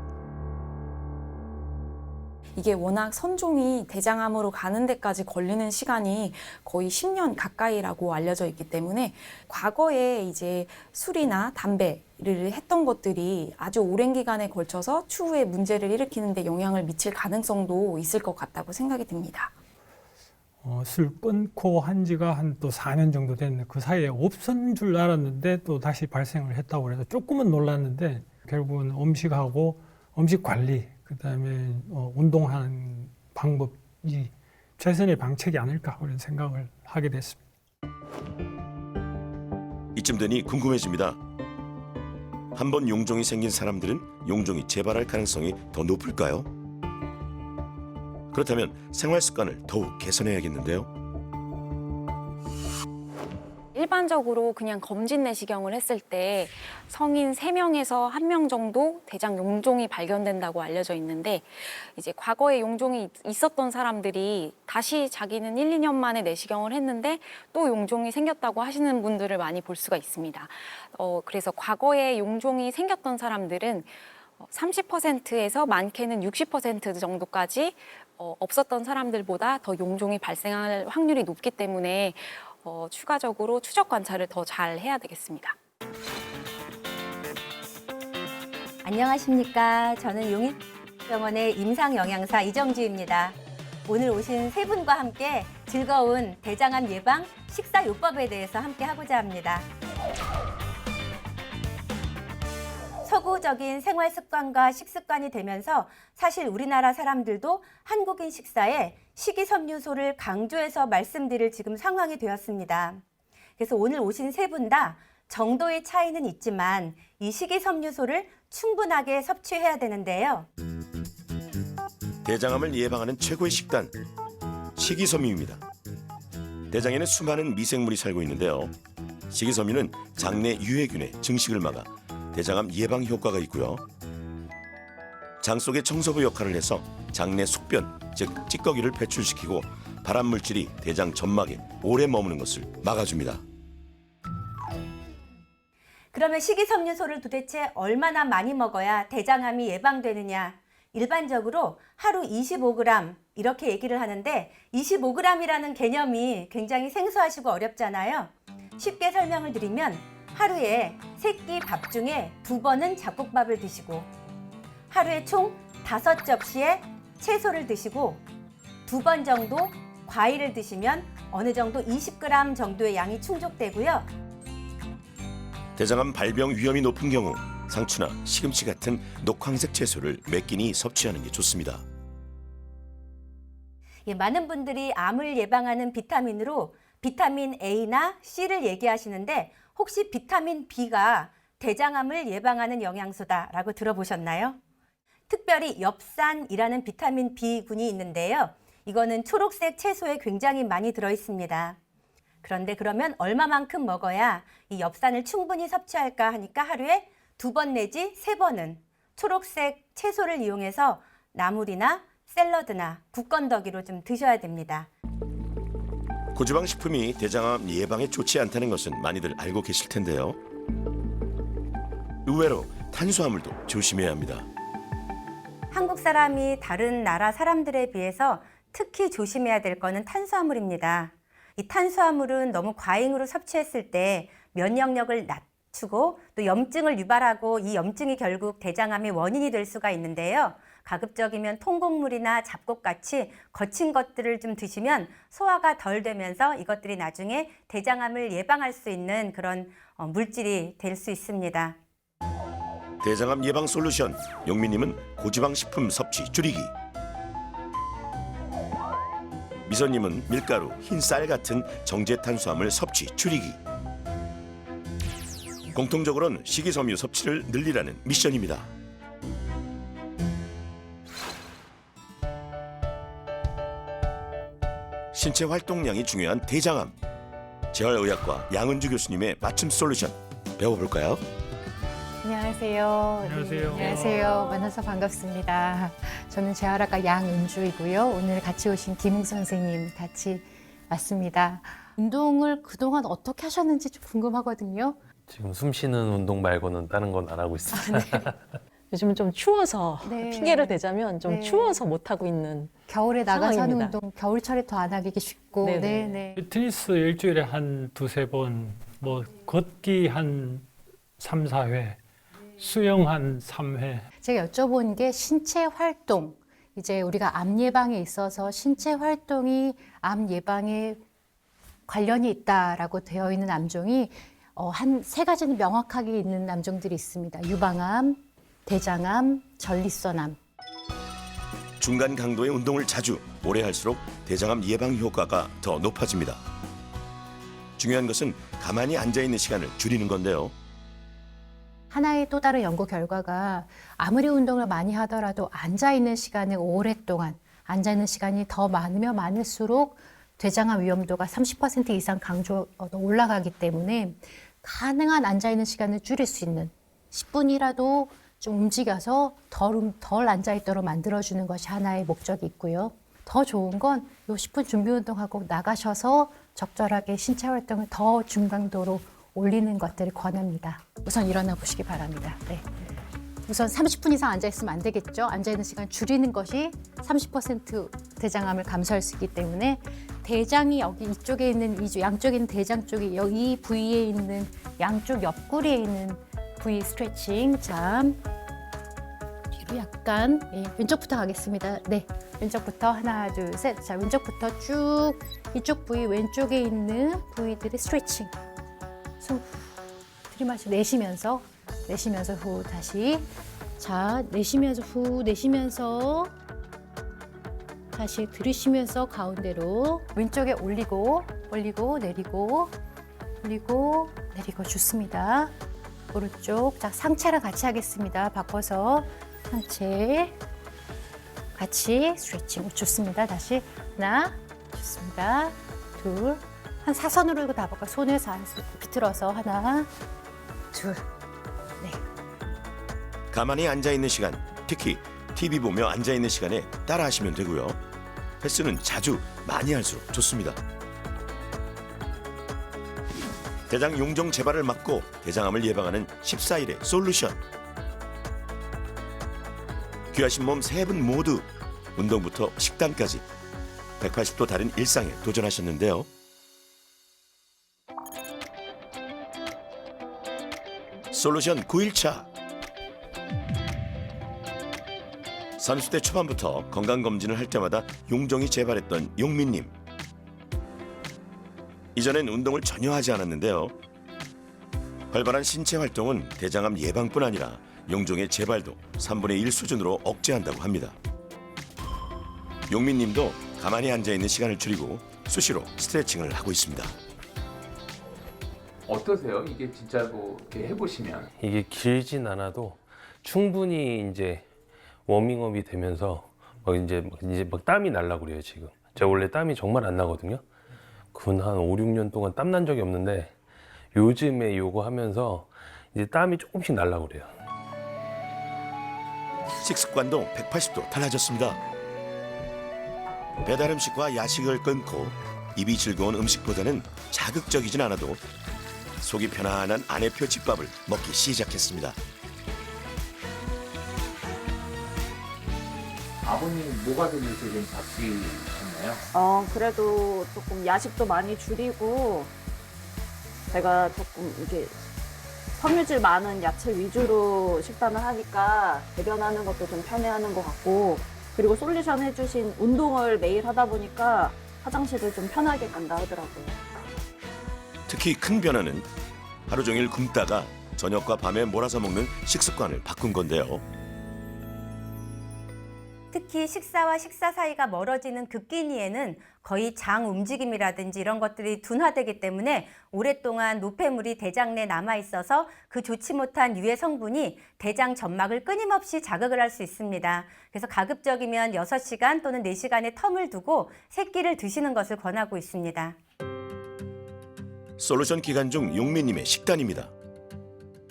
Speaker 12: 이게 워낙 선종이 대장암으로 가는 데까지 걸리는 시간이 거의 10년 가까이라고 알려져 있기 때문에 과거에 이제 술이나 담배를 했던 것들이 아주 오랜 기간에 걸쳐서 추후에 문제를 일으키는 데 영향을 미칠 가능성도 있을 것 같다고 생각이 듭니다.
Speaker 9: 술 끊고 한 지가 한 또 4년 정도 됐는데 그 사이에 없었는 줄 알았는데 또 다시 발생을 했다고 그래서 조금은 놀랐는데 결국은 음식하고 음식 관리 그다음에 운동하는 방법이 최선의 방책이 아닐까 그런 생각을 하게 됐습니다.
Speaker 1: 이쯤 되니 궁금해집니다. 한번 용종이 생긴 사람들은 용종이 재발할 가능성이 더 높을까요? 그렇다면 생활 습관을 더욱 개선해야겠는데요.
Speaker 6: 일반적으로 그냥 검진 내시경을 했을 때 성인 3명에서 1명 정도 대장 용종이 발견된다고 알려져 있는데 이제 과거에 용종이 있었던 사람들이 다시 자기는 1, 2년 만에 내시경을 했는데 또 용종이 생겼다고 하시는 분들을 많이 볼 수가 있습니다. 그래서 과거에 용종이 생겼던 사람들은 30%에서 많게는 60% 정도까지 없었던 사람들보다 더 용종이 발생할 확률이 높기 때문에 추가적으로 추적 관찰을 더 잘 해야 되겠습니다.
Speaker 13: 안녕하십니까. 저는 용인병원의 임상영양사 이정주입니다. 오늘 오신 세 분과 함께 즐거운 대장암 예방 식사요법에 대해서 함께 하고자 합니다. 서구적인 생활 습관과 식습관이 되면서 사실 우리나라 사람들도 한국인 식사에 식이섬유소를 강조해서 말씀드릴 지금 상황이 되었습니다. 그래서 오늘 오신 세 분 다 정도의 차이는 있지만 이 식이섬유소를 충분하게 섭취해야 되는데요.
Speaker 1: 대장암을 예방하는 최고의 식단, 식이섬유입니다. 대장에는 수많은 미생물이 살고 있는데요. 식이섬유는 장내 유해균의 증식을 막아 대장암 예방 효과가 있고요. 장 속의 청소부 역할을 해서 장내 숙변, 즉 찌꺼기를 배출시키고 발암 물질이 대장 점막에 오래 머무는 것을 막아줍니다.
Speaker 13: 그러면 식이섬유소를 도대체 얼마나 많이 먹어야 대장암이 예방되느냐? 일반적으로 하루 25g 이렇게 얘기를 하는데 25g이라는 개념이 굉장히 생소하시고 어렵잖아요. 쉽게 설명을 드리면 하루에 3끼 밥 중에 2번은 잡곡밥을 드시고 하루에 총 5접시의 채소를 드시고 2번 정도 과일을 드시면 어느 정도 20g 정도의 양이 충족되고요.
Speaker 1: 대장암 발병 위험이 높은 경우 상추나 시금치 같은 녹황색 채소를 몇 끼니 섭취하는 게 좋습니다.
Speaker 13: 예, 많은 분들이 암을 예방하는 비타민으로 비타민 A나 C를 얘기하시는데 혹시 비타민 B가 대장암을 예방하는 영양소다라고 들어보셨나요? 특별히 엽산이라는 비타민 B군이 있는데요. 이거는 초록색 채소에 굉장히 많이 들어있습니다. 그런데 그러면 얼마만큼 먹어야 이 엽산을 충분히 섭취할까 하니까 하루에 2번 내지 3번은 초록색 채소를 이용해서 나물이나 샐러드나 국건더기로 좀 드셔야 됩니다.
Speaker 1: 고지방 식품이 대장암 예방에 좋지 않다는 것은 많이들 알고 계실 텐데요. 의외로 탄수화물도 조심해야 합니다.
Speaker 13: 한국 사람이 다른 나라 사람들에 비해서 특히 조심해야 될 거는 탄수화물입니다. 이 탄수화물은 너무 과잉으로 섭취했을 때 면역력을 낮추고 또 염증을 유발하고 이 염증이 결국 대장암의 원인이 될 수가 있는데요. 가급적이면 통곡물이나 잡곡같이 거친 것들을 좀 드시면 소화가 덜 되면서 이것들이 나중에 대장암을 예방할 수 있는 그런 물질이 될 수 있습니다.
Speaker 1: 대장암 예방 솔루션, 용민님은 고지방 식품 섭취 줄이기. 미선님은 밀가루, 흰 쌀 같은 정제 탄수화물 섭취 줄이기. 공통적으로는 식이섬유 섭취를 늘리라는 미션입니다. 신체 활동량이 중요한 대장암. 재활의학과 양은주 교수님의 맞춤 솔루션 배워볼까요?
Speaker 14: 안녕하세요.
Speaker 9: 안녕하세요.
Speaker 14: 안녕하세요. 만나서 반갑습니다. 저는 재활학과 양은주이고요. 오늘 같이 오신 김웅 선생님 같이 왔습니다. 운동을 그동안 어떻게 하셨는지 좀 궁금하거든요.
Speaker 8: 지금 숨 쉬는 운동 말고는 다른 건 안 하고 있습니다.
Speaker 7: 요즘은 좀 추워서
Speaker 14: 네.
Speaker 7: 핑계를 대자면 좀
Speaker 14: 네.
Speaker 7: 추워서 못 하고 있는
Speaker 14: 겨울에 나가서 하는
Speaker 7: 상황입니다.
Speaker 14: 운동, 겨울철에 더 안 하기 쉽고.
Speaker 7: 네네.
Speaker 14: 네네.
Speaker 9: 테니스 일주일에 한 2-3번, 뭐 걷기 한 3-4회, 수영 한 3회.
Speaker 14: 제가 여쭤본 게 신체 활동. 이제 우리가 암 예방에 있어서 신체 활동이 암 예방에 관련이 있다라고 되어 있는 암종이 한 3가지는 명확하게 있는 암종들이 있습니다. 유방암, 대장암, 전립선암.
Speaker 1: 중간 강도의 운동을 자주 오래 할수록 대장암 예방 효과가 더 높아집니다. 중요한 것은 가만히 앉아있는 시간을 줄이는 건데요.
Speaker 14: 하나의 또 다른 연구 결과가 아무리 운동을 많이 하더라도 앉아있는 시간을 오랫동안 앉아있는 시간이 더 많으면 많을수록 대장암 위험도가 30% 이상 강조 올라가기 때문에 가능한 앉아있는 시간을 줄일 수 있는 10분이라도 좀 움직여서 덜 앉아있도록 만들어주는 것이 하나의 목적이 있고요. 더 좋은 건 요 10분 준비 운동하고 나가셔서 적절하게 신체 활동을 더 중강도로 올리는 것들을 권합니다. 우선 일어나 보시기 바랍니다. 네. 우선 30분 이상 앉아있으면 안 되겠죠. 앉아있는 시간 줄이는 것이 30% 대장암을 감소할 수 있기 때문에 대장이 여기 이쪽에 있는 양쪽에 있는 대장 쪽이 여기 이 부위에 있는 양쪽 옆구리에 있는 부위 스트레칭. 자, 약간 왼쪽부터 가겠습니다. 네, 왼쪽부터 하나, 둘, 셋. 자, 왼쪽부터 쭉 이쪽 부위 왼쪽에 있는 부위들의 스트레칭. 숨 들이마시 내쉬면서 후 다시. 자, 내쉬면서 후 내쉬면서 다시 들이쉬면서 가운데로 왼쪽에 올리고 내리고 올리고 내리고 좋습니다. 오른쪽 자 상체랑 같이 하겠습니다. 바꿔서 상체 같이 스트레칭 좋습니다. 다시 하나 좋습니다. 둘 한 사선으로 이거 다 바꿔 손을 비틀어서 하나 둘 네.
Speaker 1: 가만히 앉아 있는 시간, 특히 TV 보며 앉아 있는 시간에 따라 하시면 되고요. 횟수는 자주 많이 할수록 좋습니다. 대장 용종 재발을 막고 대장암을 예방하는 14일의 솔루션. 귀하신 몸 세 분 모두 운동부터 식단까지 180도 다른 일상에 도전하셨는데요. 솔루션 9일차. 30대 초반부터 건강검진을 할 때마다 용종이 재발했던 용민님. 이전엔 운동을 전혀 하지 않았는데요. 활발한 신체 활동은 대장암 예방뿐 아니라 용종의 재발도 3분의 1 수준으로 억제한다고 합니다. 용민님도 가만히 앉아있는 시간을 줄이고 수시로 스트레칭을 하고 있습니다.
Speaker 2: 어떠세요? 이게 진짜 뭐 이렇게 해보시면
Speaker 8: 이게 길진 않아도 충분히 이제 워밍업이 되면서 이제 막 땀이 날라고 그래요 지금. 제가 원래 땀이 정말 안 나거든요. 근 한 5, 6년 동안 땀 난 적이 없는데 요즘에 요거 하면서 이제 땀이 조금씩 날라고 그래요.
Speaker 1: 식습관도 180도 달라졌습니다. 배달 음식과 야식을 끊고 입이 즐거운 음식보다는 자극적이진 않아도 속이 편안한 아내표 집밥을 먹기 시작했습니다.
Speaker 2: 아버님 뭐가 되면서 좀 바뀌셨나요?
Speaker 10: 그래도 조금 야식도 많이 줄이고 제가 조금 이게 섬유질 많은 야채 위주로 식단을 하니까 배변하는 것도 좀 편해하는 것 같고 그리고 솔루션 해주신 운동을 매일 하다 보니까 화장실을 좀 편하게 간다 하더라고요.
Speaker 1: 특히 큰 변화는 하루 종일 굶다가 저녁과 밤에 몰아서 먹는 식습관을 바꾼 건데요.
Speaker 13: 특히 식사와 식사 사이가 멀어지는 극기니에는 거의 장 움직임이라든지 이런 것들이 둔화되기 때문에 오랫동안 노폐물이 대장 내에 남아 있어서 그 좋지 못한 유해 성분이 대장 점막을 끊임없이 자극을 할 수 있습니다. 그래서 가급적이면 6시간 또는 4시간의 텀을 두고 세 끼를 드시는 것을 권하고 있습니다.
Speaker 1: 솔루션 기간 중 용민님의 식단입니다.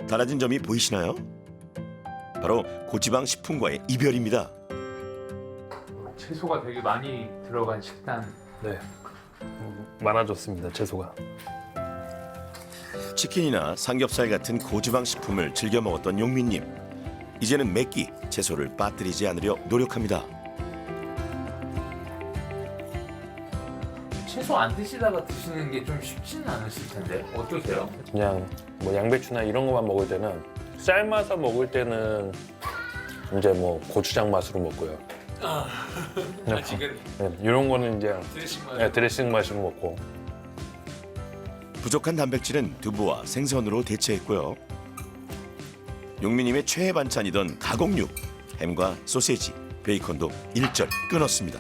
Speaker 1: 달라진 점이 보이시나요? 바로 고지방 식품과의 이별입니다.
Speaker 2: 채소가 되게 많이 들어간 식단.
Speaker 8: 네, 많아졌습니다 채소가.
Speaker 1: 치킨이나 삼겹살 같은 고지방 식품을 즐겨 먹었던 용민님. 이제는 매 끼 채소를 빠뜨리지 않으려 노력합니다.
Speaker 2: 채소 안 드시다가 드시는 게 좀 쉽지는 않으실 텐데 어떠세요?
Speaker 8: 그냥 뭐 양배추나 이런 것만 먹을 때는 삶아서 먹을 때는 이제 뭐 고추장 맛으로 먹고요.
Speaker 2: 지금
Speaker 8: 네, 이런 거는 이제 드레싱 맛으로 먹고.
Speaker 1: 부족한 단백질은 두부와 생선으로 대체했고요. 용민님의 최애 반찬이던 가공육, 햄과 소세지, 베이컨도 일절 끊었습니다.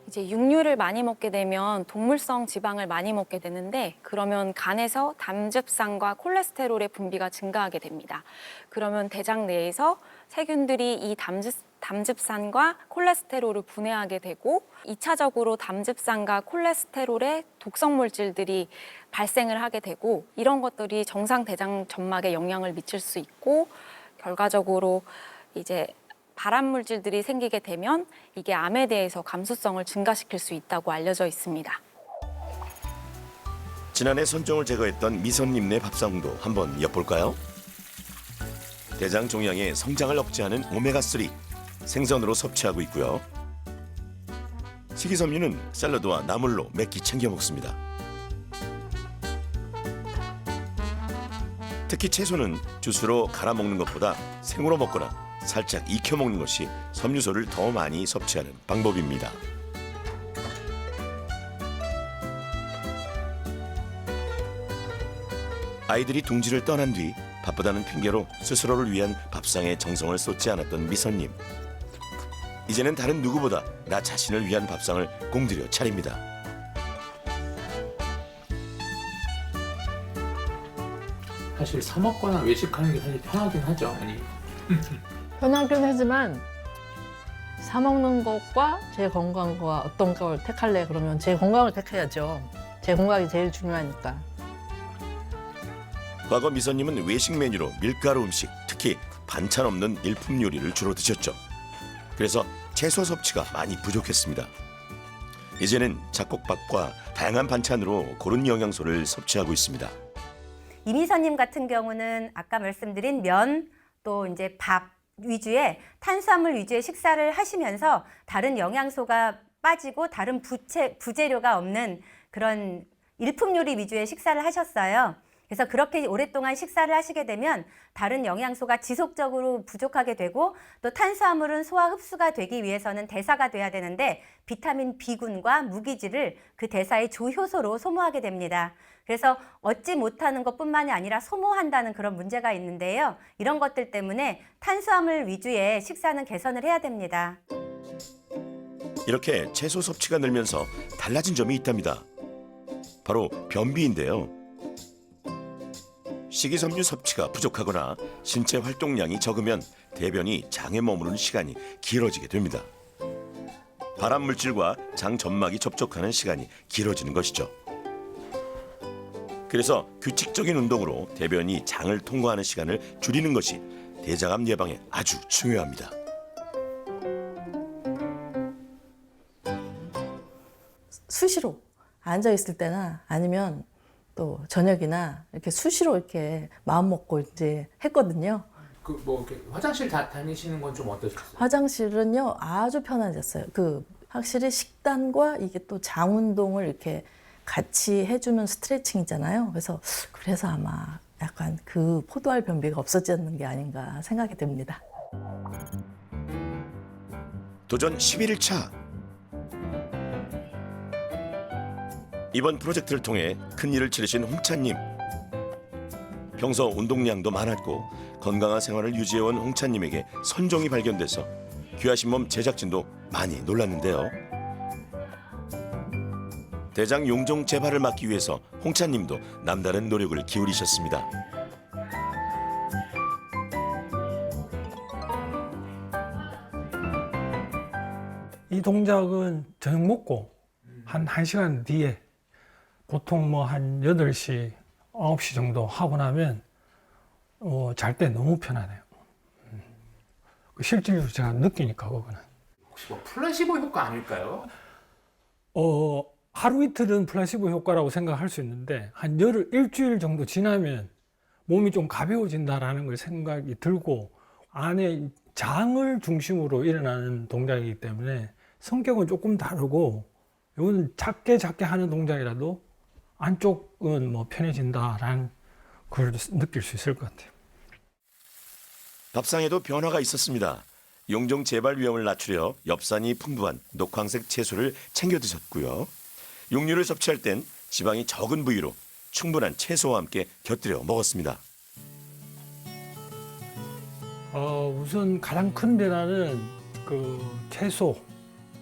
Speaker 6: 이제 육류를 많이 먹게 되면 동물성 지방을 많이 먹게 되는데 그러면 간에서 담즙산과 콜레스테롤의 분비가 증가하게 됩니다. 그러면 대장 내에서 세균들이 이 담즙산과 콜레스테롤을 분해하게 되고 2차적으로 담즙산과 콜레스테롤의 독성 물질들이 발생을 하게 되고 이런 것들이 정상 대장 점막에 영향을 미칠 수 있고 결과적으로 이제 발암 물질들이 생기게 되면 이게 암에 대해서 감수성을 증가시킬 수 있다고 알려져 있습니다.
Speaker 1: 지난해 선종을 제거했던 미선님네 밥상도 한번 엿볼까요? 대장 종양의 성장을 억제하는 오메가3 생선으로 섭취하고 있고요. 식이섬유는 샐러드와 나물로 몇 끼 챙겨 먹습니다. 특히 채소는 주스로 갈아 먹는 것보다 생으로 먹거나 살짝 익혀 먹는 것이 섬유소를 더 많이 섭취하는 방법입니다. 아이들이 둥지를 떠난 뒤 바쁘다는 핑계로 스스로를 위한 밥상에 정성을 쏟지 않았던 미선님. 이제는 다른 누구보다 나 자신을 위한 밥상을 공들여 차립니다.
Speaker 3: 사실 사 먹거나 외식하는 게 사실 편하긴 하죠, 어머니.
Speaker 7: 편하긴 하지만 사 먹는 것과 제 건강과 어떤 걸 택할래 그러면 제 건강을 택해야죠. 제 건강이 제일 중요하니까.
Speaker 1: 과거 미선님은 외식 메뉴로 밀가루 음식, 특히 반찬 없는 일품 요리를 주로 드셨죠. 그래서 채소 섭취가 많이 부족했습니다. 이제는 잡곡밥과 다양한 반찬으로 고른 영양소를 섭취하고 있습니다.
Speaker 13: 이미선님 같은 경우는 아까 말씀드린 면, 또 이제 밥 위주의 탄수화물 위주의 식사를 하시면서 다른 영양소가 빠지고 다른 부재료가 없는 그런 일품 요리 위주의 식사를 하셨어요. 그래서 그렇게 오랫동안 식사를 하시게 되면 다른 영양소가 지속적으로 부족하게 되고 또 탄수화물은 소화 흡수가 되기 위해서는 대사가 돼야 되는데 비타민 B군과 무기질을 그 대사의 조효소로 소모하게 됩니다. 그래서 얻지 못하는 것뿐만이 아니라 소모한다는 그런 문제가 있는데요. 이런 것들 때문에 탄수화물 위주의 식사는 개선을 해야 됩니다.
Speaker 1: 이렇게 채소 섭취가 늘면서 달라진 점이 있답니다. 바로 변비인데요. 식이섬유 섭취가 부족하거나 신체 활동량이 적으면 대변이 장에 머무르는 시간이 길어지게 됩니다. 발암 물질과 장 점막이 접촉하는 시간이 길어지는 것이죠. 그래서 규칙적인 운동으로 대변이 장을 통과하는 시간을 줄이는 것이 대장암 예방에 아주 중요합니다.
Speaker 7: 수시로 앉아 있을 때나 아니면 또 저녁이나 이렇게 수시로 이렇게 마음 먹고 이제 했거든요.
Speaker 3: 그 뭐 이렇게 화장실 다니시는 건 좀 어떠셨어요?
Speaker 7: 화장실은요 아주 편해졌어요. 그 확실히 식단과 이게 또 장 운동을 이렇게 같이 해주는 스트레칭 있잖아요. 그래서 아마 약간 그 포도알 변비가 없어졌는 게 아닌가 생각이 듭니다.
Speaker 1: 도전 11일차. 이번 프로젝트를 통해 큰일을 치르신 홍차님. 평소 운동량도 많았고 건강한 생활을 유지해온 홍차님에게 선종이 발견돼서 귀하신 몸 제작진도 많이 놀랐는데요. 대장 용종 재발을 막기 위해서 홍차님도 남다른 노력을 기울이셨습니다.
Speaker 9: 이 동작은 저녁 먹고 한 1시간 뒤에 보통 뭐 한 8시, 9시 정도 하고 나면 잘 때 너무 편하네요. 실질적으로 제가 느끼니까 그거는.
Speaker 3: 혹시 뭐 플라시보 효과 아닐까요?
Speaker 9: 하루 이틀은 플라시보 효과라고 생각할 수 있는데 한 일주일 정도 지나면 몸이 좀 가벼워진다라는 걸 생각이 들고 안에 장을 중심으로 일어나는 동작이기 때문에 성격은 조금 다르고 이건 작게 하는 동작이라도 안쪽은 뭐 편해진다라는 걸 느낄 수 있을 것 같아요.
Speaker 1: 밥상에도 변화가 있었습니다. 용종 재발 위험을 낮추려 엽산이 풍부한 녹황색 채소를 챙겨 드셨고요. 육류를 섭취할 땐 지방이 적은 부위로 충분한 채소와 함께 곁들여 먹었습니다.
Speaker 9: 우선 가장 큰 변화는 그 채소,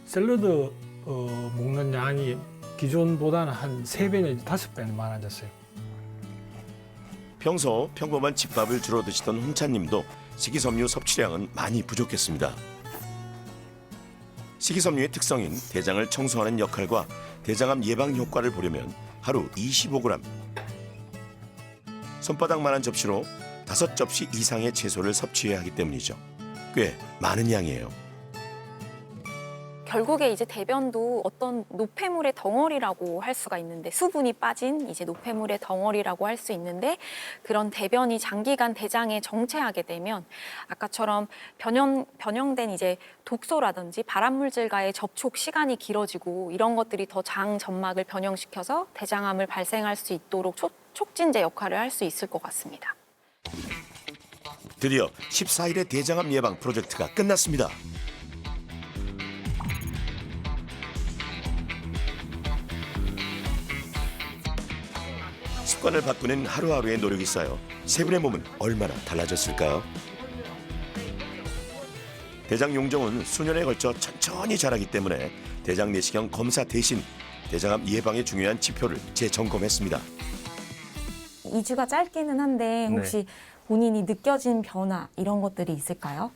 Speaker 9: 샐러드 먹는 양이 기존보다는 한 3배 내지 5배는 많아졌어요.
Speaker 1: 평소 평범한 집밥을 주로 드시던 홍차님도 식이섬유 섭취량은 많이 부족했습니다. 식이섬유의 특성인 대장을 청소하는 역할과 대장암 예방 효과를 보려면 하루 25g, 손바닥만한 접시로 5접시 이상의 채소를 섭취해야 하기 때문이죠. 꽤 많은 양이에요.
Speaker 6: 결국에 이제 대변도 어떤 노폐물의 덩어리라고 할 수가 있는데 수분이 빠진 이제 노폐물의 덩어리라고 할 수 있는데 그런 대변이 장기간 대장에 정체하게 되면 아까처럼 변형된 이제 독소라든지 발암물질과의 접촉 시간이 길어지고 이런 것들이 더 장 점막을 변형시켜서 대장암을 발생할 수 있도록 촉진제 역할을 할 수 있을 것 같습니다.
Speaker 1: 드디어 14일의 대장암 예방 프로젝트가 끝났습니다. 습관을 바꾸는 하루하루의 노력이 쌓여 세 분의 몸은 얼마나 달라졌을까요? 대장 용종은 수년에 걸쳐 천천히 자라기 때문에 대장 내시경 검사 대신 대장암 예방의 중요한 지표를 재점검했습니다.
Speaker 12: 2주가 짧기는 한데 혹시 본인이 느껴진 변화 이런 것들이 있을까요?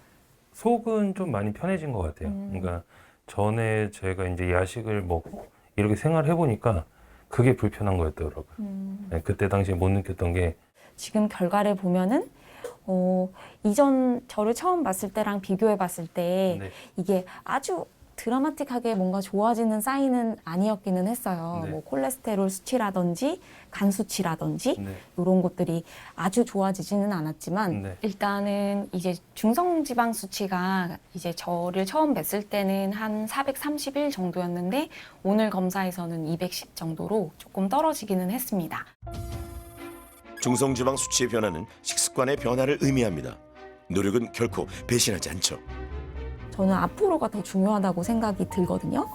Speaker 8: 속은 좀 많이 편해진 것 같아요. 그러니까 전에 제가 이제 야식을 먹고 이렇게 생활을 해보니까 그게 불편한 거였더라고요. 네, 그때 당시에 못 느꼈던 게
Speaker 12: 지금 결과를 보면은 이전 저를 처음 봤을 때랑 비교해 봤을 때
Speaker 8: 네.
Speaker 12: 이게 아주 드라마틱하게 뭔가 좋아지는 사인은 아니었기는 했어요.
Speaker 8: 네.
Speaker 12: 뭐 콜레스테롤 수치라든지 간 수치라든지
Speaker 8: 네.
Speaker 12: 이런 것들이 아주 좋아지지는 않았지만
Speaker 8: 네.
Speaker 12: 일단은 이제 중성지방 수치가 이제 저를 처음 뵀을 때는 한 431 정도였는데 오늘 검사에서는 210 정도로 조금 떨어지기는 했습니다.
Speaker 1: 중성지방 수치의 변화는 식습관의 변화를 의미합니다. 노력은 결코 배신하지 않죠.
Speaker 12: 저는 앞으로가 더 중요하다고 생각이 들거든요.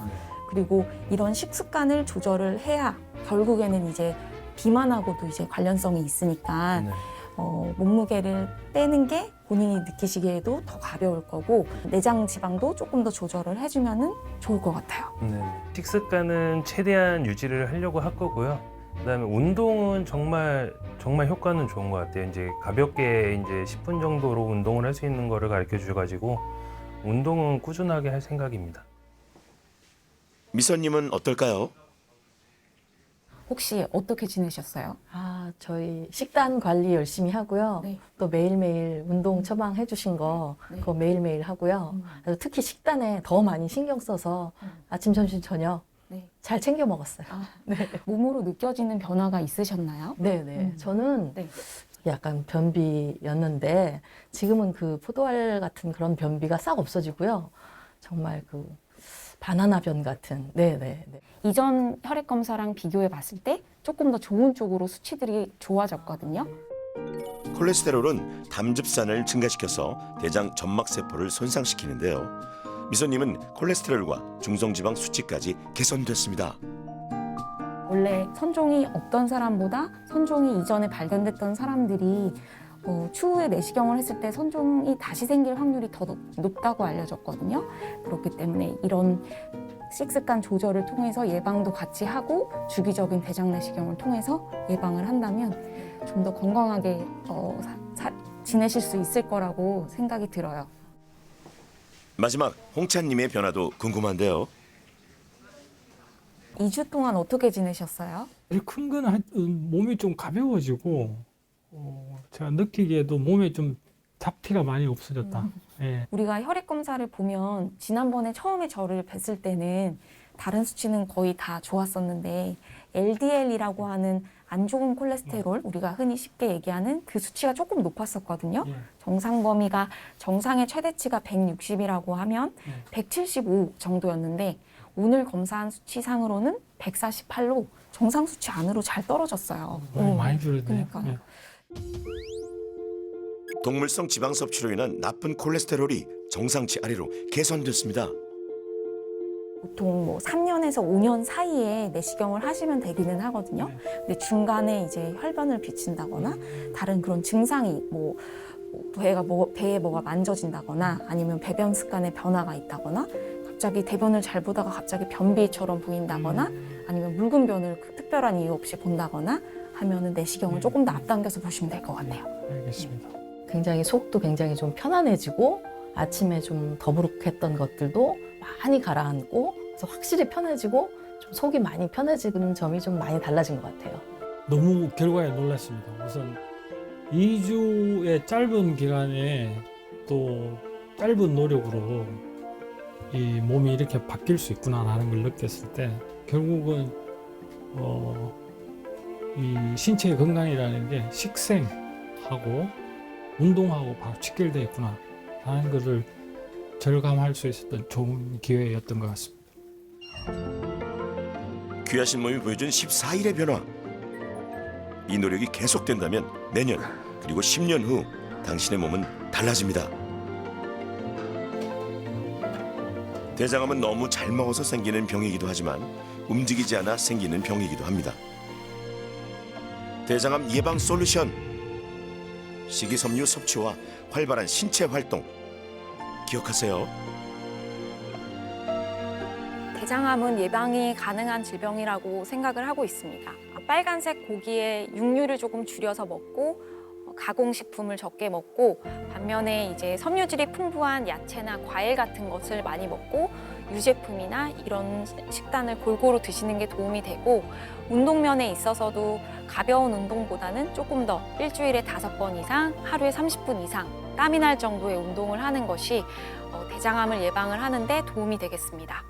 Speaker 12: 그리고 이런 식습관을 조절을 해야 결국에는 이제 비만하고도 이제 관련성이 있으니까
Speaker 8: 네.
Speaker 12: 몸무게를 빼는 게 본인이 느끼시기에도 더 가벼울 거고 내장 지방도 조금 더 조절을 해주면은 좋을 것 같아요.
Speaker 8: 네. 식습관은 최대한 유지를 하려고 할 거고요. 그다음에 운동은 정말 효과는 좋은 것 같아요. 이제 가볍게 이제 10분 정도로 운동을 할 수 있는 거를 가르쳐 주셔가지고 운동은 꾸준하게 할 생각입니다.
Speaker 1: 미선님은 어떨까요?
Speaker 12: 혹시 어떻게 지내셨어요?
Speaker 7: 저희 식단 관리 열심히 하고요.
Speaker 12: 네.
Speaker 7: 또 매일매일 운동 처방해 주신 거 그거 매일매일 하고요. 그래서 특히 식단에 더 많이 신경 써서 아침, 점심, 저녁
Speaker 12: 네.
Speaker 7: 잘 챙겨 먹었어요.
Speaker 12: 몸으로 느껴지는 변화가 있으셨나요?
Speaker 7: 네네. 저는
Speaker 12: 네.
Speaker 7: 약간 변비였는데 지금은 그 포도알 같은 그런 변비가 싹 없어지고요. 정말 그 바나나 변 같은. 네네.
Speaker 12: 이전 혈액 검사랑 비교해 봤을 때 조금 더 좋은 쪽으로 수치들이 좋아졌거든요.
Speaker 1: 콜레스테롤은 담즙산을 증가시켜서 대장 점막세포를 손상시키는데요. 미선님은 콜레스테롤과 중성지방 수치까지 개선됐습니다.
Speaker 12: 원래 선종이 없던 사람보다 선종이 이전에 발견됐던 사람들이 추후에 내시경을 했을 때 선종이 다시 생길 확률이 더 높다고 알려졌거든요. 그렇기 때문에 이런 식습관 조절을 통해서 예방도 같이 하고 주기적인 대장 내시경을 통해서 예방을 한다면 좀 더 건강하게 지내실 수 있을 거라고 생각이 들어요.
Speaker 1: 마지막 홍찬님의 변화도 궁금한데요.
Speaker 12: 2주 동안 어떻게 지내셨어요?
Speaker 9: 제일 큰 거는 몸이 좀 가벼워지고 제가 느끼기에도 몸에 좀 잡티가 많이 없어졌다. 예.
Speaker 12: 우리가 혈액 검사를 보면 지난번에 처음에 저를 뵀을 때는 다른 수치는 거의 다 좋았었는데 LDL이라고 하는 안 좋은 콜레스테롤, 우리가 흔히 쉽게 얘기하는 그 수치가 조금 높았었거든요. 정상 범위가 정상의 최대치가 160이라고 하면 175 정도였는데 오늘 검사한 수치상으로는 148로 정상 수치 안으로 잘 떨어졌어요.
Speaker 9: 많이 줄었네요.
Speaker 12: 그러니까요.
Speaker 9: 예.
Speaker 1: 동물성 지방 섭취로 인한 나쁜 콜레스테롤이 정상치 아래로 개선됐습니다.
Speaker 12: 보통 뭐 3년에서 5년 사이에 내시경을 하시면 되기는 하거든요. 근데 중간에 이제 혈변을 비친다거나 다른 그런 증상이 뭐 배에 뭐가 만져진다거나 아니면 배변 습관에 변화가 있다거나 갑자기 대변을 잘 보다가 갑자기 변비처럼 보인다거나 아니면 묽은 변을 특별한 이유 없이 본다거나 하면은 내시경을 조금 더 앞당겨서 보시면 될 것 같네요.
Speaker 9: 알겠습니다.
Speaker 7: 굉장히 속도 굉장히 좀 편안해지고 아침에 좀 더부룩했던 것들도 많이 가라앉고 그래서 확실히 편해지고 좀 속이 많이 편해지는 점이 좀 많이 달라진 것 같아요.
Speaker 9: 너무 결과에 놀랐습니다. 우선 2주의 짧은 기간에 또 짧은 노력으로 이 몸이 이렇게 바뀔 수 있구나라는 걸 느꼈을 때 결국은 이 신체의 건강이라는 게 식생하고 운동하고 바로 직결되어 있구나 하는 것을 절감할 수 있었던 좋은 기회였던 것 같습니다.
Speaker 1: 귀하신 몸이 보여준 14일의 변화. 이 노력이 계속된다면 내년 그리고 10년 후 당신의 몸은 달라집니다. 대장암은 너무 잘 먹어서 생기는 병이기도 하지만 움직이지 않아 생기는 병이기도 합니다. 대장암 예방 솔루션. 식이섬유 섭취와 활발한 신체 활동. 기억하세요.
Speaker 6: 대장암은 예방이 가능한 질병이라고 생각을 하고 있습니다. 빨간색 고기에 육류를 조금 줄여서 먹고 가공식품을 적게 먹고 반면에 이제 섬유질이 풍부한 야채나 과일 같은 것을 많이 먹고 유제품이나 이런 식단을 골고루 드시는 게 도움이 되고 운동면에 있어서도 가벼운 운동보다는 조금 더 일주일에 5번 이상 하루에 30분 이상 땀이 날 정도의 운동을 하는 것이 대장암을 예방을 하는 데 도움이 되겠습니다.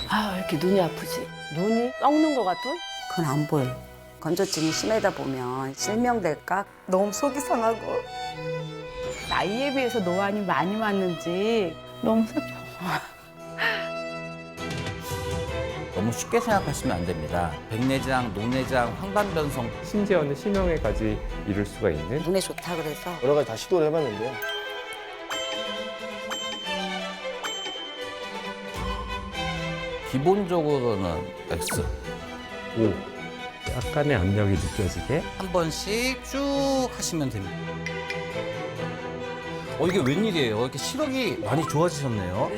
Speaker 15: 아, 왜 이렇게 눈이 아프지? 눈이 썩는 것 같아?
Speaker 16: 그건 안 보여. 건조증이 심하다 보면 실명될까? 너무 속이 상하고.
Speaker 15: 나이에 비해서 노안이 많이 왔는지 너무 슬퍼.
Speaker 17: 너무 쉽게 생각하시면 안 됩니다. 백내장, 녹내장, 황반변성
Speaker 5: 심지어는 실명에까지 이를 수가 있는
Speaker 16: 눈에 좋다 그래서
Speaker 18: 여러 가지 다 시도를 해봤는데요.
Speaker 17: 기본적으로는 X.
Speaker 5: O. 약간의 압력이 느껴지게
Speaker 17: 한 번씩 쭉 하시면 됩니다. 이게 웬일이에요? 이렇게 시력이 많이 좋아지셨네요.